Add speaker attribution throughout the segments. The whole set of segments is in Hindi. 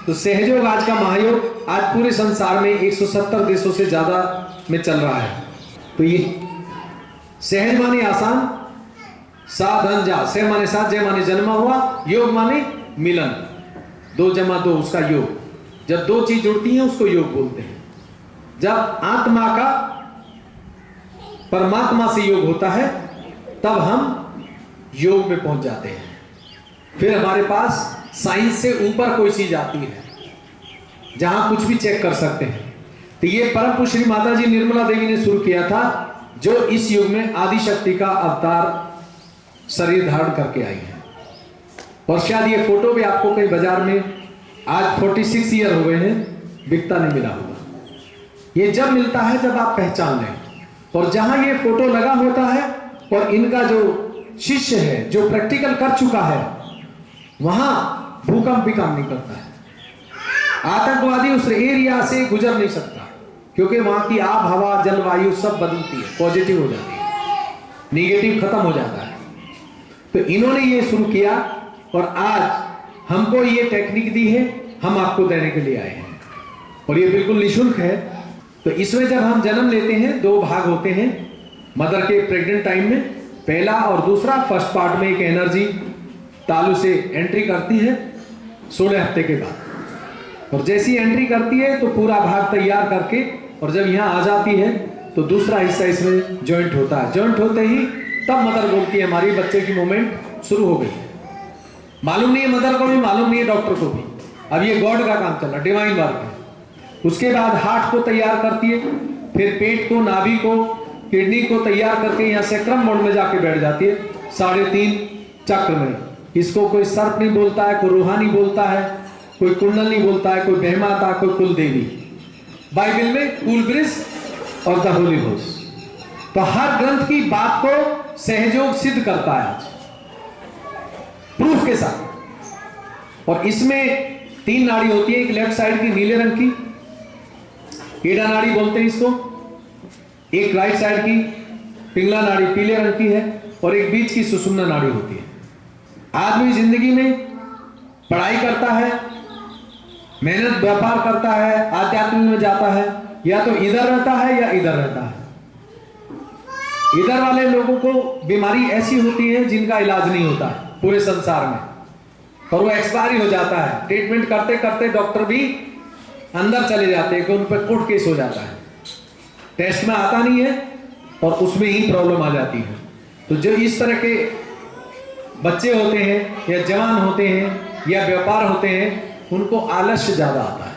Speaker 1: तो सहयोग आज का महायोग आज पूरे संसार में 170 देशों से ज्यादा में चल रहा है। तो ये सहज माने आसान, साधन जा, सह माने साथ, जय माने जन्मा हुआ, योग माने मिलन, 2 जमा 2 उसका योग। जब 2 चीज जुड़ती हैं उसको योग बोलते हैं। जब आत्मा का परमात्मा से योग होता है तब हम योग में पहुंच जाते हैं। फिर हमारे पास साइंस से ऊपर कोई चीज आती है जहां कुछ भी चेक कर सकते हैं। तो ये परम पूज्य श्री माता जी निर्मला देवी ने शुरू किया था, जो इस युग में आदि शक्ति का अवतार शरीर धारण करके आई है। और शायद ये फोटो भी आपको कहीं बाजार में आज 46 ईयर हो गए हैं, बिकता नहीं मिला होगा। ये जब मिलता है जब आप पहचान लें। और जहां ये फोटो लगा होता है और इनका जो शिष्य है जो प्रैक्टिकल कर चुका है, वहां भूकंप भी काम नहीं करता है। आतंकवादी उस एरिया से गुजर नहीं सकता, क्योंकि वहां की आब हवा जलवायु सब बदलती है, पॉजिटिव हो जाती है, निगेटिव खत्म हो जाता है। तो इन्होंने ये शुरू किया और आज हमको ये टेक्निक दी है, हम आपको देने के लिए आए हैं और ये बिल्कुल निःशुल्क है। तो इसमें जब हम जन्म लेते हैं 2 भाग होते हैं मदर के प्रेग्नेंट टाइम में, पहला और दूसरा। फर्स्ट पार्ट में एक एनर्जी तालू से एंट्री करती है 16 हफ्ते के बाद, और जैसी एंट्री करती है तो पूरा भाग तैयार करके, और जब यहाँ आ जाती है तो दूसरा हिस्सा इसमें ज्वाइंट होता है। ज्वाइंट होते ही तब मदर बोलती है हमारी बच्चे की मूवमेंट शुरू हो गई। मालूम नहीं है मदर को भी, मालूम नहीं है डॉक्टर को भी। अब ये गॉड का काम चल रहा, डिवाइन वर्क है। उसके बाद हार्ट को तैयार करती है, फिर पेट को, नाभि को, किडनी को तैयार करके यहाँ सेक्रम मोड में जाके बैठ जाती है 3.5 चक्र में। इसको कोई सर्प नहीं बोलता है, कोई रूहानी बोलता है, कोई कुंडली बोलता है, कोई बहमाता, कोई कुल देवी। बाइबल में कूल ब्रिज और द होली घोस्ट। तो हर ग्रंथ की बात को सहयोग सिद्ध करता है आज प्रूफ के साथ। और इसमें 3 नाड़ी होती है, एक लेफ्ट साइड की नीले रंग की, ईडा नाड़ी बोलते हैं इसको, एक राइट साइड की पिंगला नाड़ी पीले रंग की है, और एक बीच की सुषुम्ना नाड़ी होती है। आदमी जिंदगी में पढ़ाई करता है, मेहनत व्यापार करता है, आध्यात्म में जाता है, या तो इधर रहता है या इधर रहता है। इधर वाले लोगों को बीमारी ऐसी होती है जिनका इलाज नहीं होता है पूरे संसार में, और वो एक्सपायरी हो जाता है। ट्रीटमेंट करते करते डॉक्टर भी अंदर चले जाते हैं कि उन पर कोर्ट केस हो जाता है, टेस्ट में आता नहीं है और उसमें ही प्रॉब्लम आ जाती है। तो जो इस तरह के बच्चे होते हैं या जवान होते हैं या व्यापार होते हैं, उनको आलस्य ज्यादा आता है।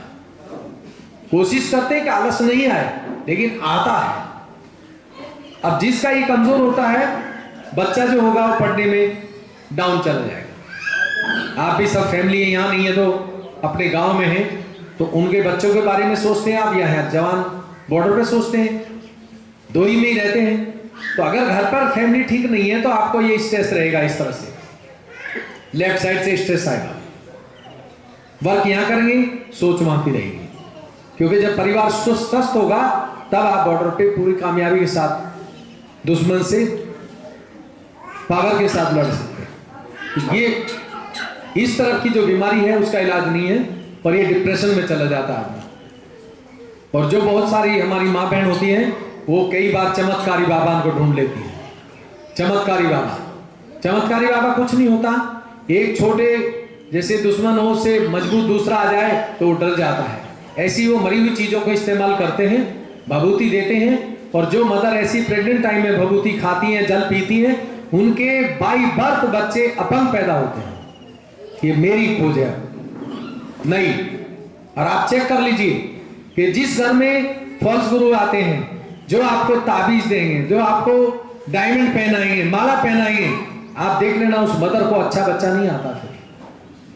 Speaker 1: कोशिश करते हैं कि आलस्य नहीं आए, लेकिन आता है। अब जिसका ये कमजोर होता है, बच्चा जो होगा वो पढ़ने में डाउन चला जाएगा। आप भी सब फैमिली यहाँ नहीं है तो अपने गांव में है, तो उनके बच्चों के बारे में सोचते हैं आप, या जवान बॉर्डर पे सोचते हैं, 2 ही में ही रहते हैं। तो अगर घर पर फैमिली ठीक नहीं है तो आपको ये स्ट्रेस रहेगा, इस तरह से लेफ्ट साइड से स्ट्रेस आएगा। वर्क यहां करेंगे, सोच वहां की रहेगी, क्योंकि जब परिवार स्वस्थ होगा तब आप बॉर्डर पे पूरी कामयाबी के साथ दुश्मन से पावर के साथ लड़ सकते हैं। ये इस तरह की जो बीमारी है उसका इलाज नहीं है, और ये डिप्रेशन में चला जाता है आदमी। और जो बहुत सारी हमारी माँ बहन होती हैं, वो कई बार चमत्कारी बाबा को ढूंढ लेती है। चमत्कारी बाबा कुछ नहीं होता। एक छोटे जैसे दुश्मन हो से मजबूत दूसरा आ जाए तो वो डर जाता है। ऐसी वो मरी हुई चीजों का इस्तेमाल करते हैं, भभूति देते हैं। और जो मदर ऐसी प्रेग्नेंट टाइम में भभूति खाती हैं, जल पीती हैं, उनके बाई बर्थ बच्चे अपंग पैदा होते हैं। ये मेरी खोज है नहीं। और आप चेक कर लीजिए कि जिस घर में फॉल्स गुरु आते हैं, जो आपको ताबीज देंगे, जो आपको डायमंड पहनाएंगे, माला पहनाएंगे, आप देख लेना उस मदर को अच्छा बच्चा नहीं आता फिर,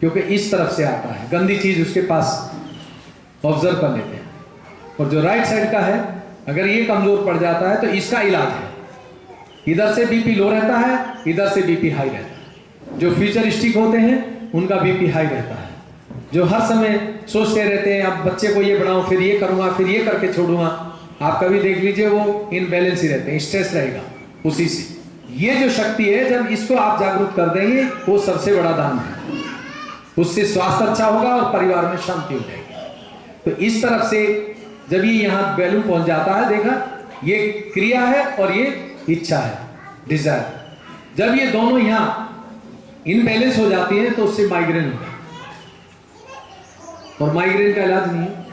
Speaker 1: क्योंकि इस तरफ से आता है, गंदी चीज उसके पास ऑब्जर्व कर लेते हैं। और जो राइट साइड का है, अगर ये कमजोर पड़ जाता है तो इसका इलाज है, इधर से बीपी लो रहता है, इधर से बीपी हाई रहता है। जो फ्यूचरिस्टिक होते हैं उनका बीपी हाई रहता है, जो हर समय सोचते रहते हैं अब बच्चे को ये बनाऊं, फिर ये करूंगा, फिर ये करके छोड़ूंगा। आप कभी देख लीजिए वो इनबैलेंस ही रहते हैं, स्ट्रेस रहेगा उसी से। ये जो शक्ति है, जब इसको आप जागरूक कर देंगे, वो सबसे बड़ा दान है। उससे स्वास्थ्य अच्छा होगा और परिवार में शांति हो जाएगी। तो इस तरफ से जब ये यहाँ बैलून पहुंच जाता है, देखा, ये क्रिया है और ये इच्छा है, डिजायर। जब ये दोनों यहाँ इनबैलेंस हो जाती है तो उससे माइग्रेन होता है। और माइग्रेन का इलाज नहीं है,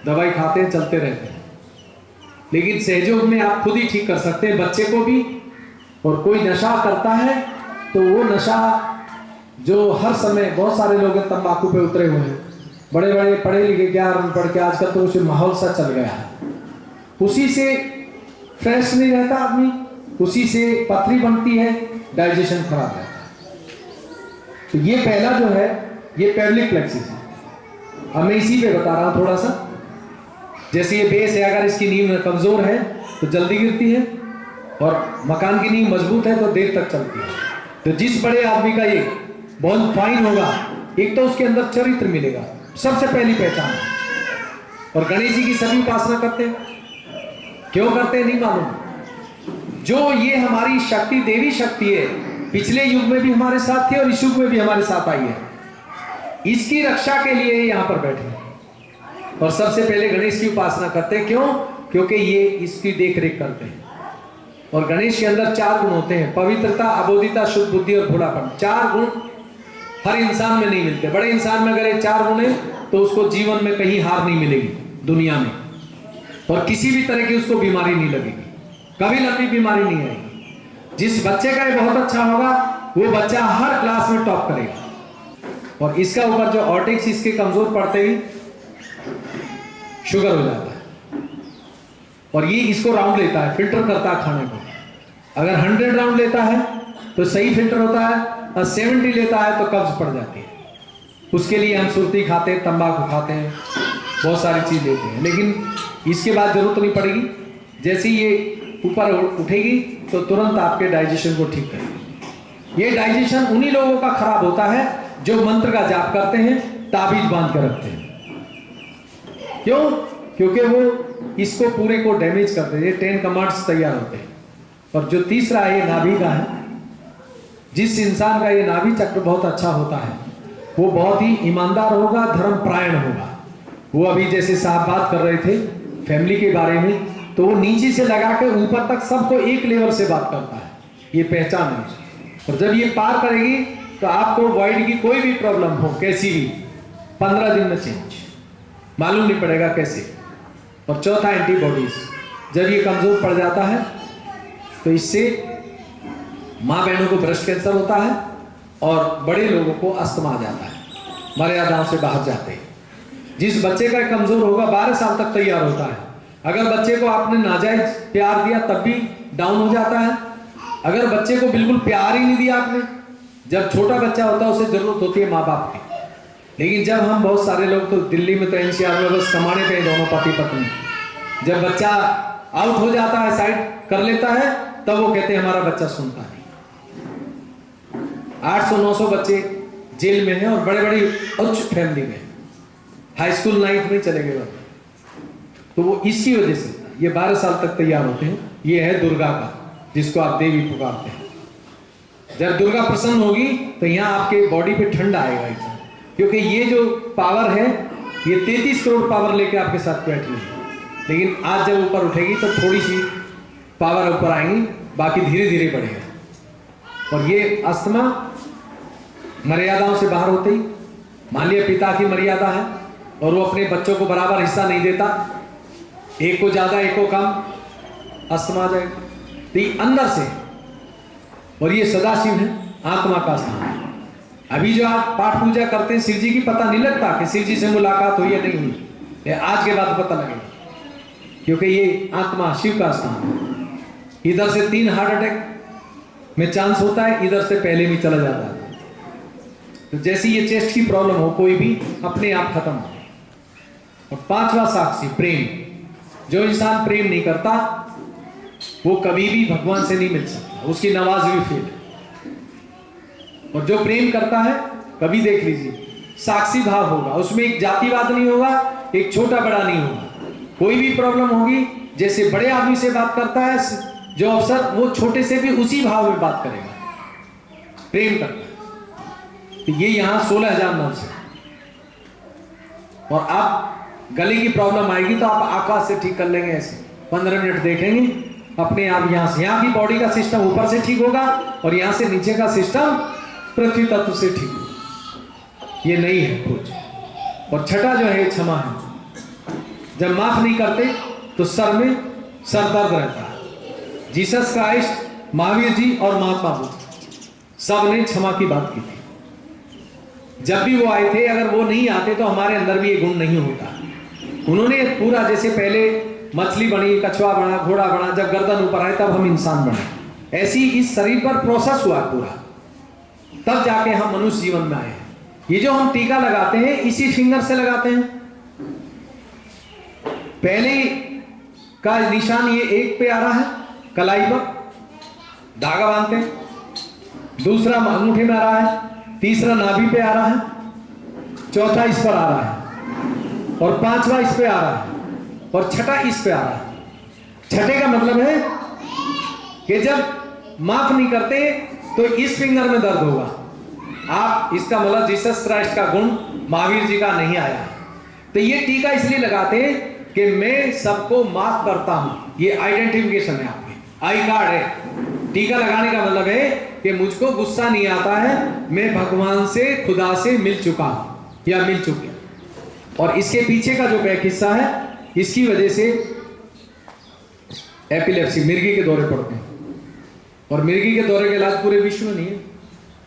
Speaker 1: दवाई खाते हैं, चलते रहते हैं। लेकिन सहयोग में आप खुद ही ठीक कर सकते हैं, बच्चे को भी। और कोई नशा करता है तो वो नशा जो हर समय, बहुत सारे लोग तंबाकू पे उतरे हुए हैं, बड़े बड़े पढ़े लिखे, क्या पढ़ के, आजकल तो उसे माहौल सा चल गया है, उसी से फ्रेश नहीं रहता आदमी, उसी से पथरी बनती है, डाइजेशन खराब रहता है। तो ये पहला जो है ये पेल्विक प्लेक्सिस है। अब मैं इसी पे बता रहा हूं थोड़ा सा। जैसे ये बेस है, अगर इसकी नींव कमजोर है तो जल्दी गिरती है, और मकान की नींव मजबूत है तो देर तक चलती है। तो जिस बड़े आदमी का ये बहुत फाइन होगा, एक तो उसके अंदर चरित्र मिलेगा, सबसे पहली पहचान। और गणेश जी की सभी उपासना करते हैं, क्यों करते हैं नहीं मालूम। जो ये हमारी शक्ति, देवी शक्ति है, पिछले युग में भी हमारे साथ थी और इस युग में भी हमारे साथ आई है। इसकी रक्षा के लिए यहां पर बैठे हैं और सबसे पहले गणेश की उपासना करते हैं। क्यों? क्योंकि ये इसकी देख रेख करते हैं। और गणेश के अंदर 4 गुण होते हैं, पवित्रता, अबोधिता, शुद्ध बुद्धि और भोलापन। 4 गुण हर इंसान में नहीं मिलते। बड़े इंसान में अगर ये 4 गुण है तो उसको जीवन में कहीं हार नहीं मिलेगी दुनिया में, और किसी भी तरह की उसको बीमारी नहीं लगेगी, कभी लंबी बीमारी नहीं आएगी। जिस बच्चे का ये बहुत अच्छा होगा वो बच्चा हर क्लास में टॉप करेगा। और इसका ऊपर जो ऑर्टिक्स इसके कमजोर पड़ते ही शुगर हो जाता है, और ये इसको राउंड लेता है, फिल्टर करता है खाने को। अगर 100 राउंड लेता है तो सही फिल्टर होता है, और 70 लेता है तो कब्ज पड़ जाती है। उसके लिए हम सुरती खाते हैं, तंबाकू खाते हैं, बहुत सारी चीज लेते हैं, लेकिन इसके बाद जरूरत नहीं पड़ेगी। जैसे ये ऊपर उठेगी तो तुरंत आपके डाइजेशन को ठीक करेगी। ये डाइजेशन उन्हीं लोगों का खराब होता है जो मंत्र का जाप करते हैं, ताबीज बांध कर रखते हैं। क्यों? क्योंकि वो इसको पूरे को डैमेज करते हैं। ये 10 कमांड्स तैयार होते हैं। और जो तीसरा है, ये नाभि का है। जिस इंसान का ये नाभि चक्र बहुत अच्छा होता है वो बहुत ही ईमानदार होगा, धर्मपरायण होगा। वो अभी जैसे साहब बात कर रहे थे फैमिली के बारे में, तो वो नीचे से लगा के ऊपर तक सबको एक लेवल से बात करता है। ये पहचान है। और जब ये पार करेगी तो आपको वॉइड की कोई भी प्रॉब्लम हो, कैसी भी, 15 दिन में चेंज, मालूम नहीं पड़ेगा कैसे। और चौथा, एंटीबॉडीज। जब ये कमजोर पड़ जाता है तो इससे माँ बहनों को ब्रेस्ट कैंसर होता है और बड़े लोगों को अस्थमा आ जाता है, मर्यादाओं से बाहर जाते हैं। जिस बच्चे का कमजोर होगा 12 साल तक तैयार होता है। अगर बच्चे को आपने नाजायज प्यार दिया तब भी डाउन हो जाता है। अगर बच्चे को बिल्कुल प्यार ही नहीं दिया आपने, जब छोटा बच्चा होता है उसे जरूरत होती है माँ बाप की। लेकिन जब हम, बहुत सारे लोग तो दिल्ली में तो NCR में बस कमाने पे दोनों पति पत्नी, जब बच्चा आउट हो जाता है, साइड कर लेता है, तब वो कहते हैं हमारा बच्चा सुनता नहीं। 800-900 बच्चे जेल में हैं और बड़े बड़ी उच्च फैमिली में, हाई स्कूल 9th में चले गए। तो वो इसी वजह से ये 12 साल तक तैयार होते हैं। ये है दुर्गा का, जिसको आप देवी पुकारते हैं। जब दुर्गा प्रसन्न होगी तो यहाँ आपके बॉडी पे ठंड आएगा एकदम, क्योंकि ये जो पावर है ये 33 करोड़ पावर लेके आपके साथ बैठी है। लेकिन आज जब ऊपर उठेगी तो थोड़ी सी पावर ऊपर आएंगी, बाकी धीरे धीरे बढ़ेगा। और ये अस्थमा मर्यादाओं से बाहर होते ही, मान लिया पिता की मर्यादा है और वो अपने बच्चों को बराबर हिस्सा नहीं देता, एक को ज्यादा एक को कम, अस्थमा आ जाएगा। तो ये अंदर से, और ये सदाशिव है, आत्मा का स्थान है। अभी जो आप पाठ पूजा करते हैं शिव जी की, पता नहीं लगता कि शिव जी से मुलाकात हुई या नहीं हुई, आज के बाद पता लगेगा, क्योंकि ये आत्मा शिव का स्थान है। इधर से 3 हार्ट अटैक में चांस होता है, इधर से पहले भी चला जाता है। तो जैसे ये चेस्ट की प्रॉब्लम हो कोई भी, अपने आप खत्म हो। और 5वां साक्षी, प्रेम। जो इंसान प्रेम नहीं करता वो कभी भी भगवान से नहीं मिल सकता, उसकी नवाज भी फेल है। और जो प्रेम करता है, कभी देख लीजिए, साक्षी भाव होगा, उसमें एक जातिवाद नहीं होगा, एक छोटा बड़ा नहीं होगा। कोई भी प्रॉब्लम होगी, जैसे बड़े आदमी से बात करता है जो अफसर, वो छोटे से भी उसी भाव में बात करेगा, प्रेम करता है। तो ये यहाँ 16,000 नर्व्स है। और आप गले की प्रॉब्लम आएगी तो आप आकाश से ठीक कर लेंगे, ऐसे 15 मिनट देखेंगे अपने आप। यहाँ से, यहाँ की बॉडी का सिस्टम ऊपर से ठीक होगा और यहाँ से नीचे का सिस्टम पृथ्वी तत्व से ठीक होगा। ये नहीं है खोज। और छठा जो है क्षमा है। जब माफ नहीं करते तो सर में सर दर्द रहता है। जीसस क्राइस्ट, महावीर जी और महात्मा बुद्ध सब ने क्षमा की बात की थी। जब भी वो आए थे, अगर वो नहीं आते तो हमारे अंदर भी ये गुण नहीं होता। उन्होंने पूरा, जैसे पहले मछली बनी, कछुआ बना, घोड़ा बना, जब गर्दन ऊपर आए तब हम इंसान बने। ऐसी इस शरीर पर प्रोसेस हुआ पूरा, तब जाके हम मनुष्य जीवन में आए हैं। ये जो हम टीका लगाते हैं इसी फिंगर से लगाते हैं। पहले का निशान ये एक पे आ रहा है, कलाई पर धागा बांधते हैं, दूसरा अंगूठे में आ रहा है, तीसरा नाभि पे आ रहा है, चौथा इस पर आ रहा है और पांचवा इस पे आ रहा है और छठा इस पे आ रहा है। छठे का मतलब है कि जब माफ नहीं करते तो इस फिंगर में दर्द होगा। आप, इसका मतलब जीसस क्राइस्ट का गुण महावीर जी का नहीं आया। तो ये टीका इसलिए लगाते हैं कि मैं सबको माफ करता हूं। ये आइडेंटिफिकेशन है, आपकी आई कार्ड है। टीका लगाने का मतलब है कि मुझको गुस्सा नहीं आता है, मैं भगवान से, खुदा से मिल चुका हूं या मिल चुकी। और इसके पीछे का जो बैक हिस्सा है, इसकी वजह से एपिलेप्सी, मिर्गी के दौरे पड़ते हैं। और मिर्गी के दौरे का इलाज पूरे विश्व में नहीं है,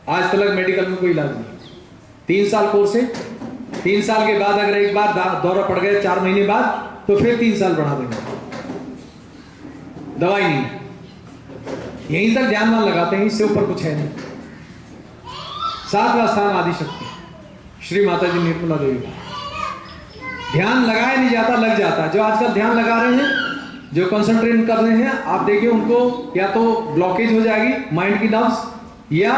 Speaker 1: आज तक मेडिकल में कोई इलाज नहीं। 3 साल कोर्स है, 3 साल के बाद अगर एक बार दौरा पड़ गया 4 महीने बाद, तो फिर 3 साल बढ़ा देंगे, दवाई नहीं है। यहीं तक ध्यान मान लगाते हैं, इससे ऊपर कुछ है नहीं। 7वां स्थान आदिशक्ति, श्री माता जी निर्मला देवी का। ध्यान लगाया नहीं जाता, लग जाता है। जो आजकल ध्यान लगा रहे हैं, जो कंसंट्रेट कर रहे हैं, आप देखिए उनको या तो ब्लॉकेज हो जाएगी माइंड की नर्व्स, या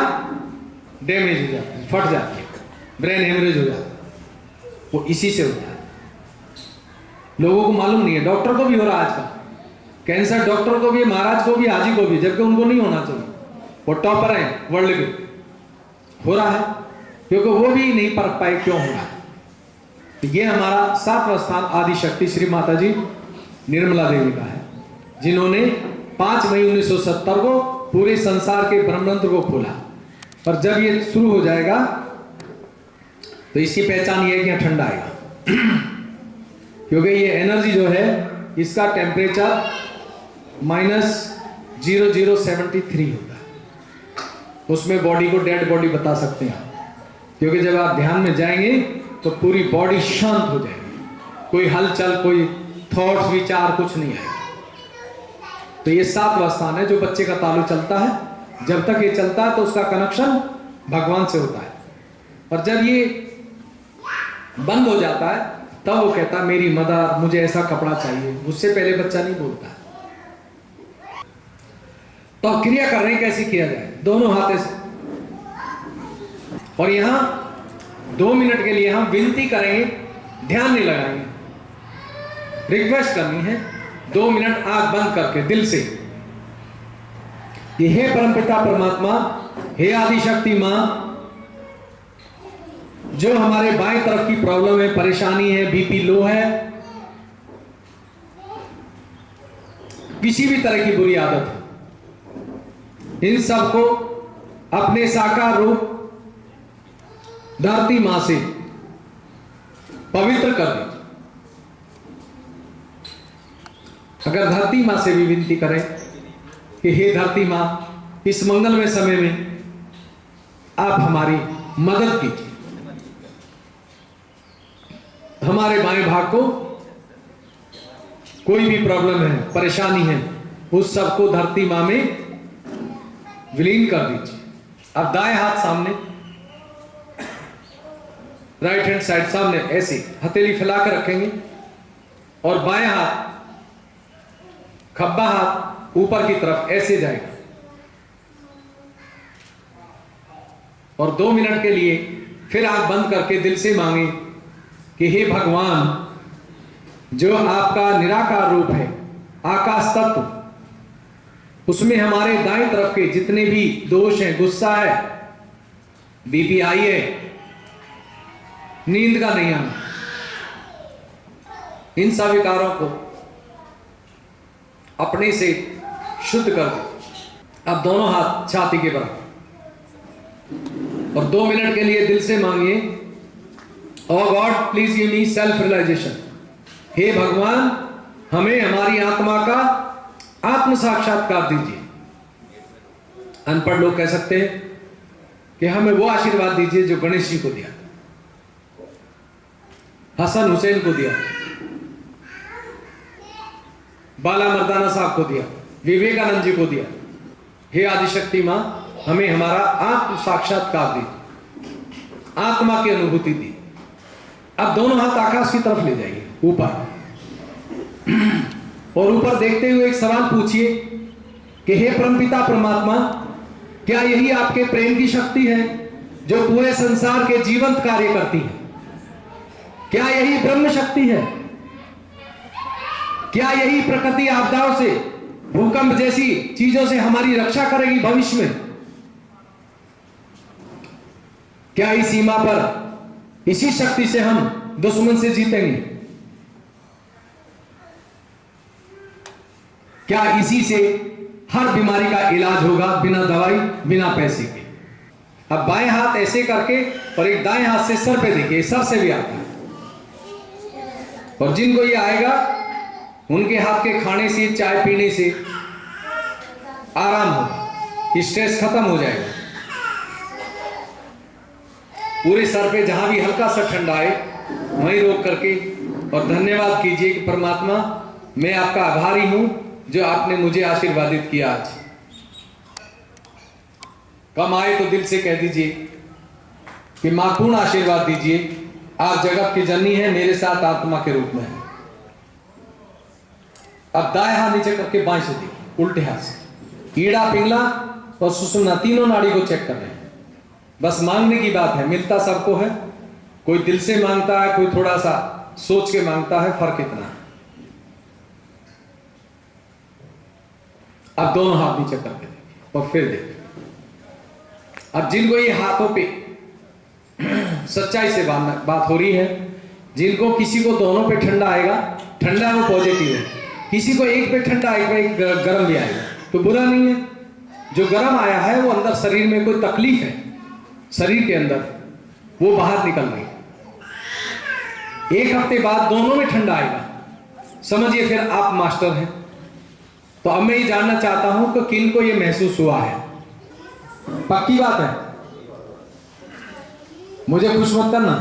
Speaker 1: डैमेज हो जाती है, फट जाती है, ब्रेन हेमरेज हो जाता है। वो इसी से होता है। लोगों को मालूम नहीं है। डॉक्टर को भी हो रहा है आजकल कैंसर, डॉक्टर को भी, महाराज को भी, हाजी को भी, जबकि उनको नहीं होना चाहिए। वो टॉपर हैं वर्ल्ड के, हो रहा है क्योंकि वो भी नहीं परख पाए क्यों हो रहा है। तो ये हमारा 7वां स्थान आदिशक्ति श्री माता जी निर्मला देवी का है, जिन्होंने 5 मई 1970 को पूरे संसार के ब्रह्मांड को खोला। और जब ये शुरू हो जाएगा तो इसकी पहचान ये है कि यहाँ ठंडा आएगा क्योंकि ये एनर्जी जो है, इसका टेम्परेचर -0073 होता है। उसमें बॉडी को डेड बॉडी बता सकते हैं, क्योंकि जब आप ध्यान में जाएंगे तो पूरी बॉडी शांत हो जाएगी, कोई हलचल, कोई थॉट्स, विचार कुछ नहीं आएगा। तो ये 7वां स्थान है। जो बच्चे का तालु चलता है, जब तक ये चलता है तो उसका कनेक्शन भगवान से होता है, और जब ये बंद हो जाता है तब वो कहता है मेरी मदर, मुझे ऐसा कपड़ा चाहिए। उससे पहले बच्चा नहीं बोलता। तो क्रिया कर रहे हैं, कैसे किया जाए? दोनों हाथों से। और यहां 2 मिनट के लिए हम विनती करेंगे, ध्यान नहीं लगाएंगे, रिक्वेस्ट करनी है। 2 मिनट आंख बंद करके दिल से, हे परमपिता परमात्मा, हे आदिशक्ति मां, जो हमारे बाएं तरफ की प्रॉब्लम है, परेशानी है, बीपी लो है, किसी भी तरह की बुरी आदत है, इन सब को अपने साकार रूप धरती मां से पवित्र कर दीजिए। अगर धरती मां से भी विनती करें कि हे धरती मां, इस मंगलमय समय में आप हमारी मदद कीजिए, हमारे बाएं भाग को कोई भी प्रॉब्लम है, परेशानी है, उस सब को धरती मां में विलीन कर दीजिए। अब दाएं हाथ सामने, राइट हैंड साइड सामने, ऐसे हथेली फैला कर रखेंगे, और बाएं हाथ, खब्बा हाथ ऊपर की तरफ ऐसे जाएगा। और 2 मिनट के लिए फिर आंख बंद करके दिल से मांगे कि हे भगवान, जो आपका निराकार रूप है, आकाश तत्व, उसमें हमारे दाएं तरफ के जितने भी दोष हैं, गुस्सा है, बीपी हाई है, नींद का नहीं आना, इन सब विकारों को अपने से शुद्ध कर दो। अब दोनों हाथ छाती के बराबर और 2 मिनट के लिए दिल से मांगिए, oh God please give me self realisation. हे भगवान, हमें हमारी आत्मा का आत्म साक्षात्कार दीजिए। अनपढ़ लोग कह सकते हैं कि हमें वो आशीर्वाद दीजिए जो गणेश जी को दिया, हसन हुसैन को दिया, बाला मर्दाना साहब को दिया, विवेकानंद जी को दिया। हे आदिशक्ति मां, हमें हमारा आत्म साक्षात्कार दी, आत्मा की अनुभूति दी। अब दोनों हाथ आकाश की तरफ ले जाइए, ऊपर, और ऊपर देखते हुए एक सवाल पूछिए कि हे परमपिता परमात्मा, क्या यही आपके प्रेम की शक्ति है जो पूरे संसार के जीवंत कार्य करती है? क्या यही ब्रह्म शक्ति है? क्या यही प्रकृति आपदाओं से, भूकंप जैसी चीजों से हमारी रक्षा करेगी भविष्य में? क्या इस सीमा पर इसी शक्ति से हम दुश्मन से जीतेंगे? क्या इसी से हर बीमारी का इलाज होगा बिना दवाई, बिना पैसे के? अब बाएं हाथ ऐसे करके और एक दाएं हाथ से सर पे देखिए, सर से भी आता है। और जिनको ये आएगा उनके हाथ के खाने से, चाय पीने से आराम होगा, स्ट्रेस खत्म हो जाएगा। पूरे सर पे जहां भी हल्का सा ठंडा आए वहीं रोक करके और धन्यवाद कीजिए कि परमात्मा, मैं आपका आभारी हूं जो आपने मुझे आशीर्वादित किया आज। कम आए तो दिल से कह दीजिए कि मां पूर्ण आशीर्वाद दीजिए, आप जगत की जननी है, मेरे साथ आत्मा के रूप में है। अब दाएं हाथ नीचे करके बाएं से देखिए, उल्टे हाथ से ईड़ा, पिंगला और सुषुम्ना तीनों नाड़ी को चेक कर रहे हैं। बस मांगने की बात है, मिलता सबको है। कोई दिल से मांगता है, कोई थोड़ा सा सोच के मांगता है, फर्क इतना है। अब दोनों हाथ नीचे करके देखिए और फिर देखिए। अब जिनको ये हाथों पे सच्चाई से बात हो रही है, जिनको किसी को दोनों पे ठंडा आएगा, ठंडा वो पॉजिटिव है, किसी को एक पे ठंडा आएगा, एक गर्म भी आएगा तो बुरा नहीं है। जो गर्म आया है वो अंदर शरीर में कोई तकलीफ है, शरीर के अंदर, वो बाहर निकल रही है। एक हफ्ते बाद दोनों में ठंडा आएगा, समझिए फिर आप मास्टर हैं। तो अब मैं ये जानना चाहता हूं कि किन को ये महसूस हुआ है। पक्की बात है, मुझे खुश मत करना,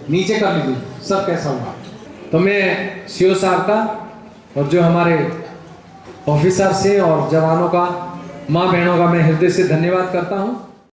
Speaker 1: नीचे कर लीजिए सब कैसा हुआ। तो मैं सीओ साहब का और जो हमारे ऑफिसर से और जवानों का, माँ बहनों का मैं हृदय से धन्यवाद करता हूं।